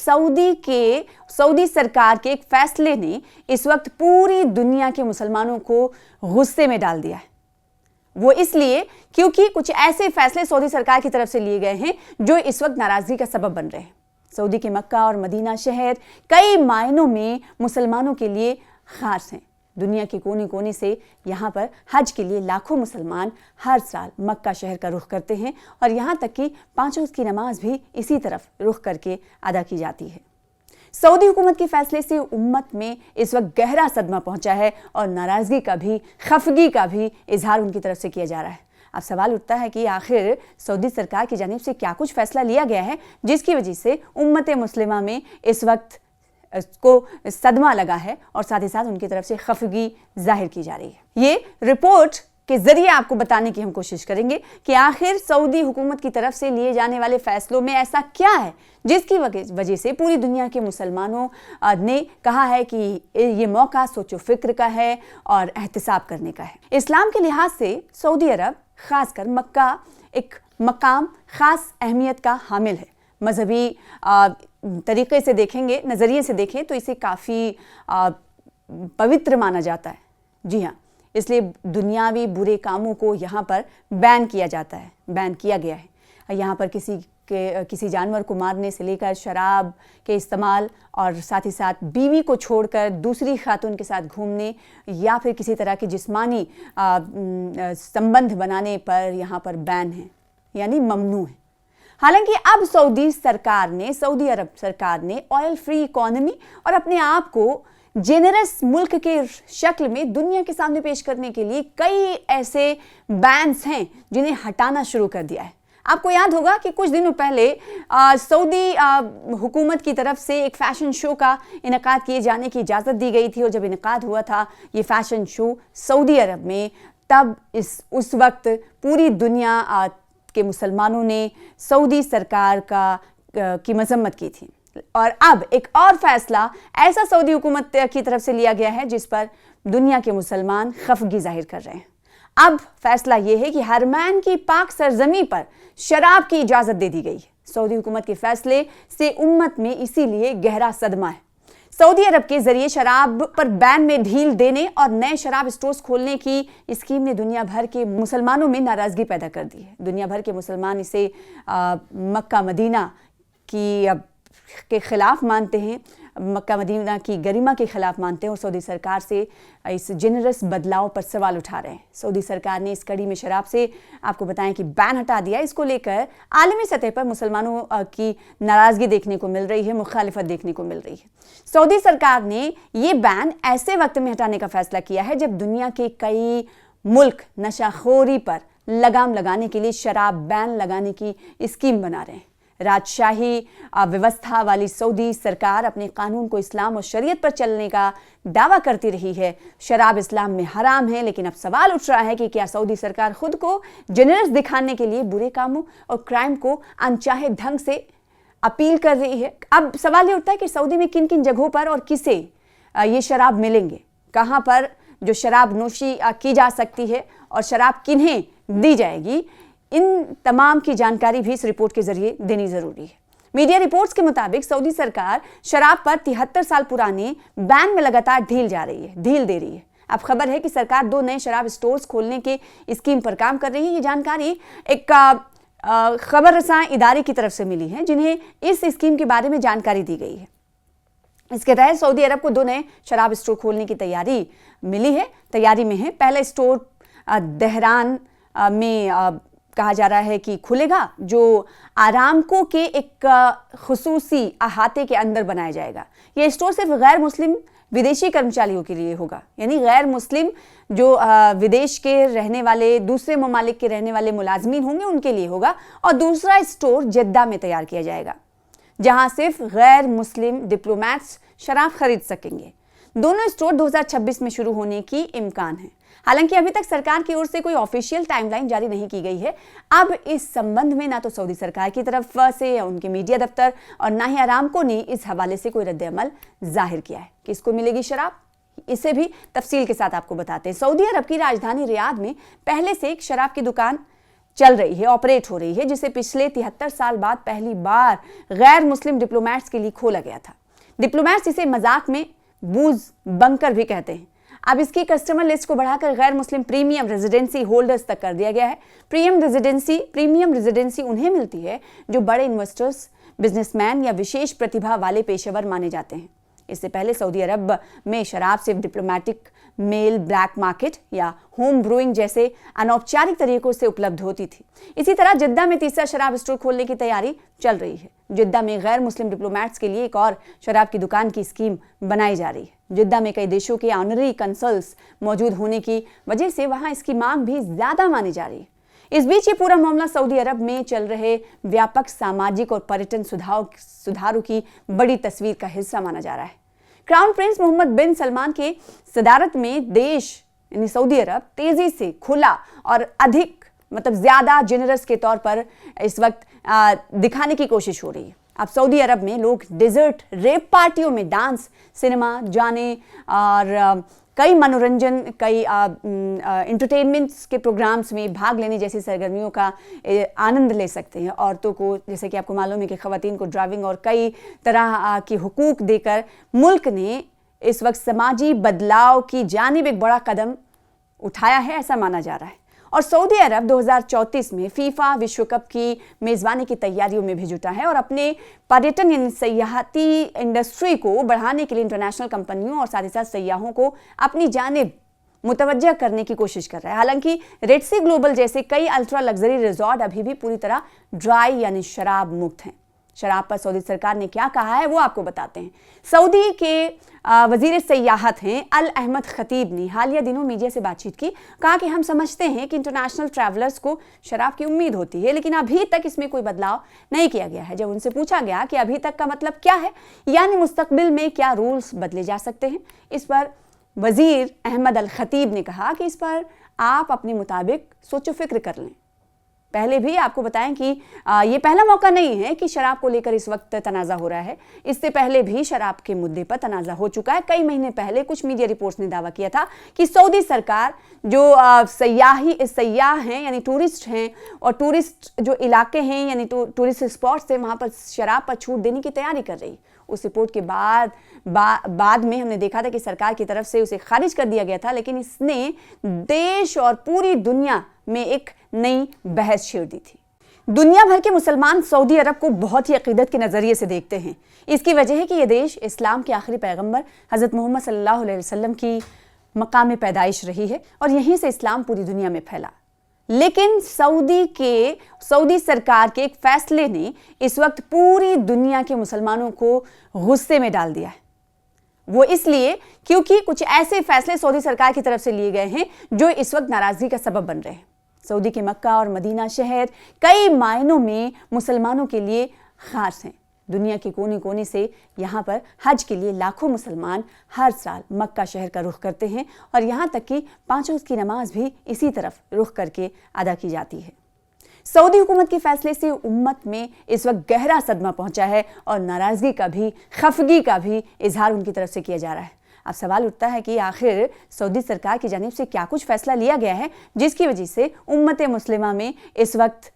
Saudi सरकार के एक फैसले ने इस वक्त पूरी दुनिया के मुसलमानों को गुस्से में डाल दिया है। वो इसलिए क्योंकि कुछ ऐसे फैसले सऊदी सरकार की तरफ से लिए गए हैं जो इस वक्त नाराजगी का सबब बन रहे हैं। सऊदी के मक्का और मदीना शहर कई मायनों में मुसलमानों के लिए खास हैं। दुनिया के कोने कोने से यहाँ पर हज के लिए लाखों मुसलमान हर साल मक्का शहर का रुख करते हैं और यहाँ तक कि 5 वक्त की नमाज भी इसी तरफ रुख करके अदा की जाती है। सऊदी हुकूमत के फैसले से उम्मत में इस वक्त गहरा सदमा पहुंचा है और नाराजगी का भी, खफगी का भी इजहार उनकी तरफ से किया जा रहा है। अब सवाल उठता है कि आखिर सऊदी सरकार की जानिब से क्या कुछ फैसला लिया गया है जिसकी वजह से उम्मत मुस्लिमा में इस वक्त को सदमा लगा है और साथ ही साथ उनकी तरफ से खफगी जाहिर की जा रही है। ये रिपोर्ट के जरिए आपको बताने की हम कोशिश करेंगे कि आखिर सऊदी हुकूमत की तरफ से लिए जाने वाले फैसलों में ऐसा क्या है जिसकी वजह से पूरी दुनिया के मुसलमानों ने कहा है कि ये मौका सोचो फिक्र का है और एहतिसाब करने का है। इस्लाम के लिहाज से सऊदी अरब, खासकर मक्का, एक मकाम खास अहमियत का हामिल है। मजहबी तरीके से देखेंगे, नज़रिए से देखें तो इसे काफ़ी पवित्र माना जाता है। जी हाँ, इसलिए दुनियावी बुरे कामों को यहाँ पर बैन किया जाता है, बैन किया गया है। यहाँ पर किसी जानवर को मारने से लेकर शराब के इस्तेमाल और साथ ही साथ बीवी को छोड़कर दूसरी खातून के साथ घूमने या फिर किसी तरह के जिस्मानी संबंध बनाने पर यहाँ पर बैन है, यानी ममनू है। हालांकि अब सऊदी अरब सरकार ने ऑयल फ्री इकोनॉमी और अपने आप को जेनरस मुल्क के शक्ल में दुनिया के सामने पेश करने के लिए कई ऐसे बैन्स हैं जिन्हें हटाना शुरू कर दिया है। आपको याद होगा कि कुछ दिनों पहले सऊदी हुकूमत की तरफ से एक फैशन शो का इनेकाद किए जाने की इजाज़त दी गई थी और जब इनेकाद हुआ था ये फैशन शो सऊदी अरब में, तब उस वक्त पूरी दुनिया के मुसलमानों ने सऊदी सरकार की मजम्मत की थी। और अब एक और फैसला ऐसा सऊदी हुकूमत की तरफ से लिया गया है जिस पर दुनिया के मुसलमान खफगी जाहिर कर रहे हैं। अब फैसला यह है कि हरमैन की पाक सरजमी पर शराब की इजाजत दे दी गई है। सऊदी हुकूमत के फैसले से उम्मत में इसीलिए गहरा सदमा है। सऊदी अरब के जरिए शराब पर बैन में ढील देने और नए शराब स्टोर्स खोलने की स्कीम ने दुनिया भर के मुसलमानों में नाराजगी पैदा कर दी है। दुनिया भर के मुसलमान इसे मक्का मदीना के खिलाफ मानते हैं, मक्का मदीना की गरिमा के खिलाफ मानते हैं और सऊदी सरकार से इस जेनरस बदलाव पर सवाल उठा रहे हैं। सऊदी सरकार ने इस कड़ी में शराब से आपको बताएं कि बैन हटा दिया। इसको लेकर आलमी सतह पर मुसलमानों की नाराज़गी देखने को मिल रही है, मुखालिफत देखने को मिल रही है। सऊदी सरकार ने ये बैन ऐसे वक्त में हटाने का फैसला किया है जब दुनिया के कई मुल्क नशाखोरी पर लगाम लगाने के लिए शराब बैन लगाने की स्कीम बना रहे हैं। राजशाही व्यवस्था वाली सऊदी सरकार अपने कानून को इस्लाम और शरीयत पर चलने का दावा करती रही है। शराब इस्लाम में हराम है, लेकिन अब सवाल उठ रहा है कि क्या सऊदी सरकार खुद को जेनरस दिखाने के लिए बुरे कामों और क्राइम को अनचाहे ढंग से अपील कर रही है। अब सवाल ये उठता है कि सऊदी में किन किन जगहों पर और किसे ये शराब मिलेंगे, कहाँ पर जो शराब नोशी की जा सकती है और शराब किन्हें दी जाएगी। इन तमाम की जानकारी भी इस रिपोर्ट के जरिए देनी जरूरी है। मीडिया रिपोर्ट्स के मुताबिक सऊदी सरकार शराब पर 73 साल पुराने बैन में लगातार ढील दे रही है। अब खबर है कि सरकार 2 नए शराब स्टोर्स खोलने के स्कीम पर काम कर रही है। ये जानकारी एक खबर रसां इदारे की तरफ से मिली है जिन्हें इस स्कीम के बारे में जानकारी दी गई है। इसके तहत सऊदी अरब को 2 नए शराब स्टोर खोलने की तैयारी में है। पहला स्टोर दहरान में कहा जा रहा है कि खुलेगा, जो आरामको के एक खुसूसी अहाते के अंदर बनाया जाएगा। यह स्टोर सिर्फ गैर मुस्लिम विदेशी कर्मचारियों के लिए होगा, यानी गैर मुस्लिम जो विदेश के रहने वाले, दूसरे ममालिक के रहने वाले मुलाजमीन होंगे उनके लिए होगा। और दूसरा स्टोर जद्दा में तैयार किया जाएगा जहां सिर्फ गैर मुस्लिम डिप्लोमैट्स शराब खरीद सकेंगे। दोनों स्टोर 2026 में शुरू होने की इम्कान है। हालांकि अभी तक सरकार की ओर से कोई ऑफिशियल टाइमलाइन जारी नहीं की गई है। अब इस संबंध में ना तो सऊदी सरकार की तरफ से या उनके मीडिया दफ्तर और ना ही आरामको ने इस हवाले से कोई रद्द-ए-अमल जाहिर किया है। किसको मिलेगी शराब, इसे भी तफसील के साथ आपको बताते हैं। सऊदी अरब की राजधानी रियाद में पहले से एक शराब की दुकान चल रही है, ऑपरेट हो रही है, जिसे पिछले 73 साल बाद पहली बार गैर मुस्लिम डिप्लोमेट्स के लिए खोला गया था। डिप्लोमेट्स इसे मजाक में बूज बंकर भी कहते हैं। अब इसकी कस्टमर लिस्ट को बढ़ाकर गैर मुस्लिम प्रीमियम रेजिडेंसी होल्डर्स तक कर दिया गया है। प्रीमियम रेजिडेंसी उन्हें मिलती है जो बड़े इन्वेस्टर्स, बिजनेसमैन या विशेष प्रतिभा वाले पेशेवर माने जाते हैं। इससे पहले सऊदी अरब में शराब सिर्फ डिप्लोमेटिक मेल, ब्लैक मार्केट या होम ब्रूइंग जैसे अनौपचारिक तरीकों से उपलब्ध होती थी। इसी तरह जिद्दा में तीसरा शराब स्टोर खोलने की तैयारी चल रही है। जिद्दा में गैर मुस्लिम डिप्लोमेट्स के लिए एक और शराब की दुकान की स्कीम बनाई जा रही है। जिद्दा में कई देशों के ऑनरी कंसल्स मौजूद होने की वजह से वहां इसकी मांग भी ज्यादा मानी जा रही है। इस बीच ये पूरा मामला सऊदी अरब में चल रहे व्यापक सामाजिक और पर्यटन सुधारों की बड़ी तस्वीर का हिस्सा माना जा रहा है। क्राउन प्रिंस मोहम्मद बिन सलमान के सदारत में देश यानी सऊदी अरब तेजी से खुला और अधिक ज्यादा जेनरस के तौर पर इस वक्त दिखाने की कोशिश हो रही है। अब सऊदी अरब में लोग डेजर्ट रेव पार्टियों में डांस, सिनेमा जाने और कई मनोरंजन, कई एंटरटेनमेंट्स के प्रोग्राम्स में भाग लेने जैसी सरगर्मियों का आनंद ले सकते हैं। औरतों को, जैसे कि आपको मालूम है कि ख़वातीन को ड्राइविंग और कई तरह की हुकूक देकर मुल्क ने इस वक्त समाजी बदलाव की जानिब एक बड़ा कदम उठाया है, ऐसा माना जा रहा है। और सऊदी अरब 2034 में फीफा विश्व कप की मेज़बानी की तैयारियों में भी जुटा है और अपने पर्यटन यानी सयाहती इंडस्ट्री को बढ़ाने के लिए इंटरनेशनल कंपनियों और साथ ही साथ सयाहों को अपनी जानिब मुतवज्जा करने की कोशिश कर रहा है। हालांकि रेड सी ग्लोबल जैसे कई अल्ट्रा लग्जरी रिजॉर्ट अभी भी पूरी तरह ड्राई यानी शराब मुक्त हैं। शराब पर सऊदी सरकार ने क्या कहा है वो आपको बताते हैं। सऊदी के वजीर सयाहत हैं अल अहमद खतीब ने हालिया दिनों मीडिया से बातचीत की, कहा कि हम समझते हैं कि इंटरनेशनल ट्रैवलर्स को शराब की उम्मीद होती है, लेकिन अभी तक इसमें कोई बदलाव नहीं किया गया है। जब उनसे पूछा गया कि अभी तक का मतलब क्या है, यानी मुस्तकबिल में क्या रूल्स बदले जा सकते हैं, इस पर वजीर अहमद अल खतीब ने कहा कि इस पर आप अपने मुताबिक सोचो फिक्र कर लें। पहले भी आपको बताएं कि ये पहला मौका नहीं है कि शराब को लेकर इस वक्त तनाज़ा हो रहा है। इससे पहले भी शराब के मुद्दे पर तनाज़ा हो चुका है। कई महीने पहले कुछ मीडिया रिपोर्ट्स ने दावा किया था कि सऊदी सरकार जो सयाह हैं यानी टूरिस्ट हैं और टूरिस्ट जो इलाके हैं यानी टूरिस्ट स्पॉट्स हैं, वहाँ पर शराब पर छूट देने की तैयारी कर रही। उस रिपोर्ट के बाद में हमने देखा था कि सरकार की तरफ से उसे खारिज कर दिया गया था, लेकिन इसने देश और पूरी दुनिया में एक नई बहस छेड़ दी थी। दुनिया भर के मुसलमान सऊदी अरब को बहुत ही अकीदत के नज़रिए से देखते हैं। इसकी वजह है कि यह देश इस्लाम के आखिरी पैगंबर हज़रत मोहम्मद सल्लल्लाहु अलैहि वसल्लम की मकाम पैदाइश रही है और यहीं से इस्लाम पूरी दुनिया में फैला। लेकिन सऊदी सरकार के एक फैसले ने इस वक्त पूरी दुनिया के मुसलमानों को गुस्से में डाल दिया है। वो इसलिए क्योंकि कुछ ऐसे फैसले सऊदी सरकार की तरफ से लिए गए हैं जो इस वक्त नाराजगी का सबब बन रहे हैं। सऊदी के मक्का और मदीना शहर कई मायनों में मुसलमानों के लिए खास हैं। दुनिया के कोने कोने से यहाँ पर हज के लिए लाखों मुसलमान हर साल मक्का शहर का रुख करते हैं और यहाँ तक कि 5 वक्त की नमाज भी इसी तरफ रुख करके अदा की जाती है। सऊदी हुकूमत के फैसले से उम्मत में इस वक्त गहरा सदमा पहुंचा है और नाराजगी का भी, खफगी का भी इजहार उनकी तरफ से किया जा रहा है। अब सवाल उठता है कि आखिर सऊदी सरकार की जानिब से क्या कुछ फैसला लिया गया है जिसकी वजह से उम्मत मुस्लिमा में इस वक्त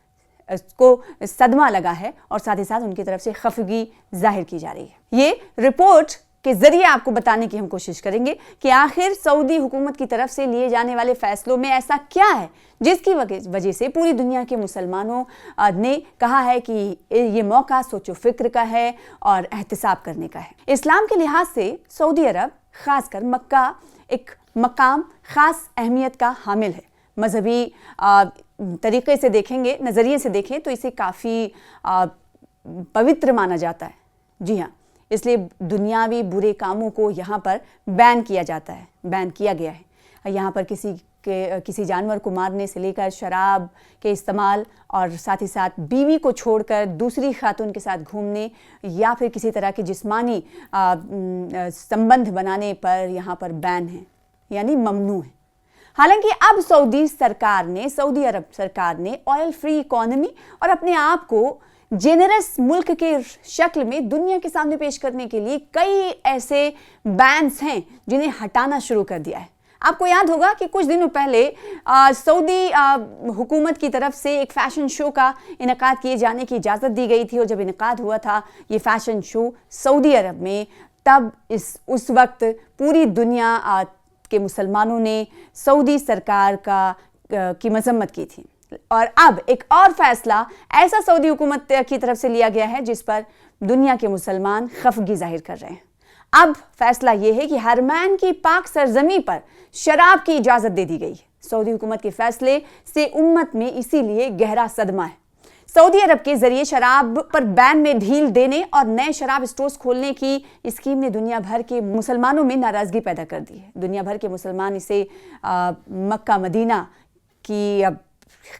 को सदमा लगा है और साथ ही साथ उनकी तरफ से खफगी जाहिर की जा रही है। ये रिपोर्ट के जरिए आपको बताने की हम कोशिश करेंगे कि आखिर सऊदी हुकूमत की तरफ से लिए जाने वाले फैसलों में ऐसा क्या है जिसकी वजह से पूरी दुनिया के मुसलमानों ने कहा है कि ये मौका सोचो फिक्र का है और एहतिसाब करने का है। इस्लाम के लिहाज से सऊदी अरब खासकर मक्का एक मकाम खास अहमियत का हामिल है। मजहबी तरीके से देखेंगे, नज़रिए से देखें तो इसे काफ़ी पवित्र माना जाता है। जी हाँ, इसलिए दुनियावी बुरे कामों को यहाँ पर बैन किया जाता है, बैन किया गया है। यहाँ पर किसी जानवर को मारने से लेकर शराब के इस्तेमाल और साथ ही साथ बीवी को छोड़कर दूसरी खातून के साथ घूमने या फिर किसी तरह के जिस्मानी संबंध बनाने पर यहाँ पर बैन है यानी ममनू है। हालांकि अब सऊदी अरब सरकार ने ऑयल फ्री इकोनॉमी और अपने आप को जेनरस मुल्क के शक्ल में दुनिया के सामने पेश करने के लिए कई ऐसे बैन्स हैं जिन्हें हटाना शुरू कर दिया है। आपको याद होगा कि कुछ दिनों पहले सऊदी हुकूमत की तरफ से एक फैशन शो का इनेकाद किए जाने की इजाज़त दी गई थी, और जब इनेकाद हुआ था ये फैशन शो सऊदी अरब में, तब उस वक्त पूरी दुनिया के मुसलमानों ने सऊदी सरकार की मजम्मत की थी। और अब एक और फैसला ऐसा सऊदी हुकूमत की तरफ से लिया गया है जिस पर दुनिया के मुसलमान खफगी जाहिर कर रहे हैं। अब फैसला यह है कि हरमैन की पाक सरजमी पर शराब की इजाजत दे दी गई है। सऊदी हुकूमत के फैसले से उम्मत में इसीलिए गहरा सदमा है। सऊदी अरब के जरिए शराब पर बैन में ढील देने और नए शराब स्टोर्स खोलने की स्कीम ने दुनिया भर के मुसलमानों में नाराजगी पैदा कर दी है। दुनिया भर के मुसलमान इसे मक्का मदीना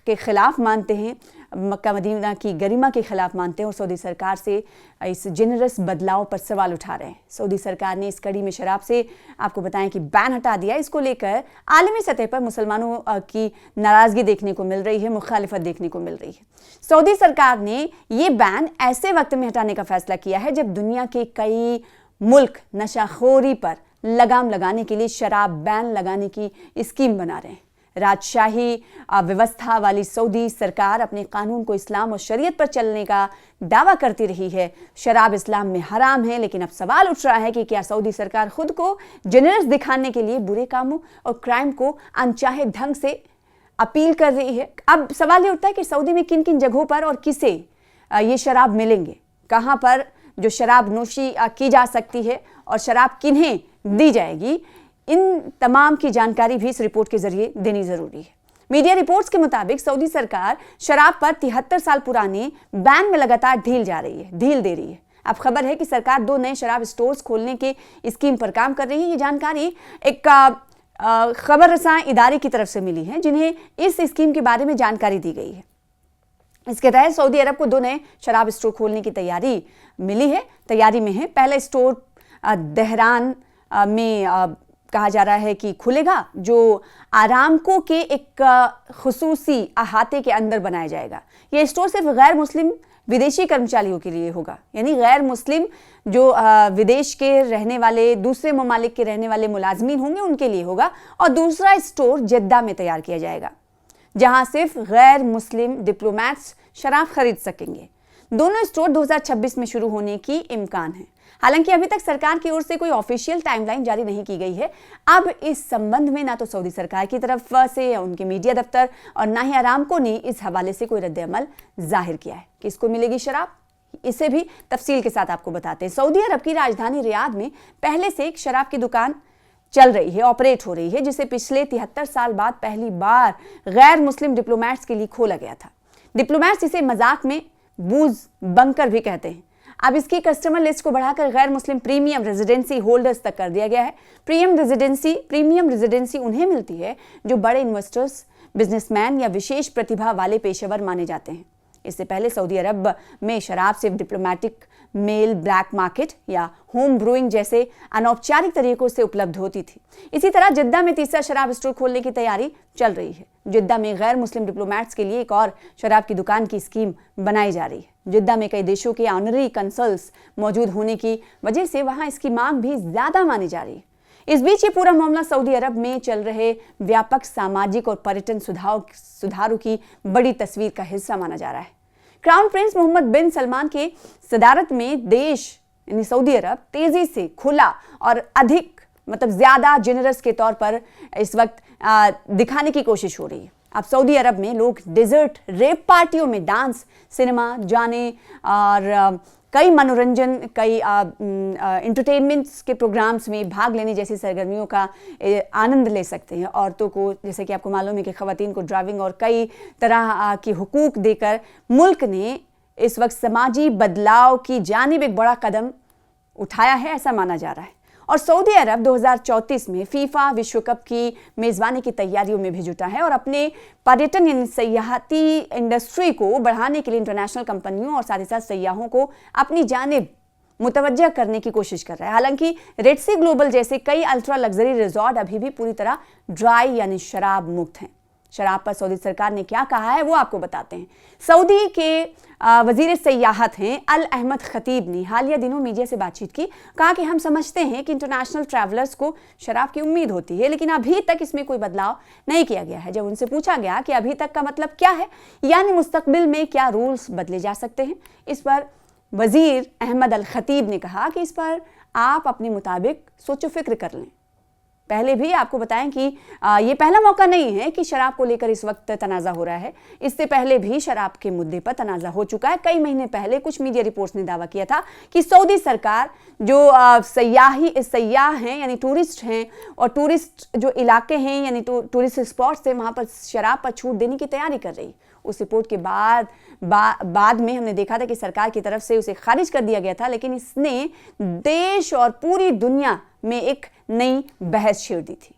के खिलाफ मानते हैं, मक्का मदीना की गरिमा के खिलाफ मानते हैं, और सऊदी सरकार से इस जेनरस बदलाव पर सवाल उठा रहे हैं। सऊदी सरकार ने इस कड़ी में शराब से आपको बताएं कि बैन हटा दिया। इसको लेकर आलमी सतह पर मुसलमानों की नाराजगी देखने को मिल रही है, मुखालिफत देखने को मिल रही है। सऊदी सरकार ने ये बैन ऐसे वक्त में हटाने का फैसला किया है जब दुनिया के कई मुल्क नशाखोरी पर लगाम लगाने के लिए शराब बैन लगाने की स्कीम बना रहे हैं। राजशाही व्यवस्था वाली सऊदी सरकार अपने कानून को इस्लाम और शरीयत पर चलने का दावा करती रही है। शराब इस्लाम में हराम है, लेकिन अब सवाल उठ रहा है कि क्या सऊदी सरकार खुद को जेनरस दिखाने के लिए बुरे कामों और क्राइम को अनचाहे ढंग से अपील कर रही है। अब सवाल ये उठता है कि सऊदी में किन किन जगहों पर और किसे ये शराब मिलेंगे, कहाँ पर जो शराब नोशी की जा सकती है और शराब किन्हें दी जाएगी। इन तमाम की जानकारी भी इस रिपोर्ट के जरिए देनी जरूरी है। मीडिया रिपोर्ट्स के मुताबिक सऊदी सरकार शराब पर 73 साल पुराने बैन में लगातार ढील दे रही है। अब खबर है कि सरकार 2 नए शराब स्टोर्स खोलने के स्कीम पर काम कर रही है। ये जानकारी एक खबर रसां इदारे की तरफ से मिली है, जिन्हें इस स्कीम के बारे में जानकारी दी गई है। इसके तहत सऊदी अरब को 2 नए शराब स्टोर खोलने की तैयारी में है। पहला स्टोर दहरान में कहा जा रहा है कि खुलेगा, जो आरामको के एक खुसूसी अहाते के अंदर बनाया जाएगा। यह स्टोर सिर्फ गैर मुस्लिम विदेशी कर्मचारियों के लिए होगा, यानी गैर मुस्लिम जो विदेश के रहने वाले, दूसरे ममालिक के रहने वाले मुलाजमीन होंगे उनके लिए होगा। और दूसरा स्टोर जद्दा में तैयार किया जाएगा, जहां सिर्फ गैर मुस्लिम डिप्लोमैट्स शराब खरीद सकेंगे। दोनों स्टोर 2026 में शुरू होने की इम्कान है। हालांकि अभी तक सरकार की ओर से कोई ऑफिशियल टाइमलाइन जारी नहीं की गई है। अब इस संबंध में ना तो सऊदी सरकार की तरफ से या उनके मीडिया दफ्तर और ना ही आरामको ने इस हवाले से कोई रद्द-ए-अमल जाहिर किया है। किसको मिलेगी शराब, इसे भी तफसील के साथ आपको बताते हैं। सऊदी अरब की राजधानी रियाद में पहले से एक शराब की दुकान चल रही है, ऑपरेट हो रही है, जिसे पिछले 73 साल बाद पहली बार गैर मुस्लिम डिप्लोमैट्स के लिए खोला गया था। डिप्लोमैट्स इसे मजाक में बूज बंकर भी कहते हैं। अब इसकी कस्टमर लिस्ट को बढ़ाकर गैर मुस्लिम प्रीमियम रेजिडेंसी होल्डर्स तक कर दिया गया है। प्रीमियम रेजिडेंसी उन्हें मिलती है जो बड़े इन्वेस्टर्स, बिजनेसमैन या विशेष प्रतिभा वाले पेशेवर माने जाते हैं। इससे पहले सऊदी अरब में शराब सिर्फ डिप्लोमेटिक मेल, ब्लैक मार्केट या होम ब्रूइंग जैसे अनौपचारिक तरीकों से उपलब्ध होती थी। इसी तरह जिद्दा में तीसरा शराब स्टोर खोलने की तैयारी चल रही है। जिद्दा में गैर मुस्लिम डिप्लोमैट्स के लिए एक और शराब की दुकान की स्कीम बनाई जा रही है। जिद्दा में कई देशों के ऑनरी कंसल्स मौजूद होने की वजह से वहां इसकी मांग भी ज्यादा मानी जा रही है। इस बीच ये पूरा मामला सऊदी अरब में चल रहे व्यापक सामाजिक और पर्यटन सुधारों की बड़ी तस्वीर का हिस्सा माना जा रहा है। क्राउन प्रिंस मोहम्मद बिन सलमान के सदारत में देश यानी सऊदी अरब तेजी से खुला और अधिक ज्यादा जेनरस के तौर पर इस वक्त दिखाने की कोशिश हो रही है। अब सऊदी अरब में लोग डेजर्ट रेप पार्टियों में डांस, सिनेमा जाने और कई मनोरंजन, कई एंटरटेनमेंट्स के प्रोग्राम्स में भाग लेने जैसी सरगर्मियों का आनंद ले सकते हैं। औरतों को, जैसे कि आपको मालूम है कि ख़वातीन को ड्राइविंग और कई तरह के हुकूक देकर मुल्क ने इस वक्त समाजी बदलाव की जानिब एक बड़ा कदम उठाया है, ऐसा माना जा रहा है। और सऊदी अरब 2034 में फीफा विश्व कप की मेज़बानी की तैयारियों में भी जुटा है और अपने पर्यटन यानी सयाहती इंडस्ट्री को बढ़ाने के लिए इंटरनेशनल कंपनियों और साथ ही साथ सयाहों को अपनी जानिब मुतवज्जा करने की कोशिश कर रहा है। हालांकि रेड सी ग्लोबल जैसे कई अल्ट्रा लग्जरी रिजॉर्ट अभी भी पूरी तरह ड्राई यानी शराब मुक्त हैं। शराब पर सऊदी सरकार ने क्या कहा है वो आपको बताते हैं। सऊदी के वजीर सयाहत हैं अल अहमद खतीब ने हालिया दिनों मीडिया से बातचीत की। कहा कि हम समझते हैं कि इंटरनेशनल ट्रैवलर्स को शराब की उम्मीद होती है, लेकिन अभी तक इसमें कोई बदलाव नहीं किया गया है। जब उनसे पूछा गया कि अभी तक का मतलब क्या है, यानी मुस्तकबिल में क्या रूल्स बदले जा सकते हैं, इस पर वजीर अहमद अल खतीब ने कहा कि इस पर आप अपने मुताबिक सोचो फिक्र कर लें। पहले भी आपको बताएं कि ये पहला मौका नहीं है कि शराब को लेकर इस वक्त तनाज़ा हो रहा है। इससे पहले भी शराब के मुद्दे पर तनाज़ा हो चुका है। कई महीने पहले कुछ मीडिया रिपोर्ट्स ने दावा किया था कि सऊदी सरकार जो सयाह हैं यानी टूरिस्ट हैं और टूरिस्ट जो इलाके हैं यानी टूरिस्ट स्पॉट्स थे, वहाँ पर शराब पर छूट देने की तैयारी कर रही। उस रिपोर्ट के बाद में हमने देखा था कि सरकार की तरफ से उसे खारिज कर दिया गया था, लेकिन इसने देश और पूरी दुनिया में एक नई बहस छेड़ दी थी।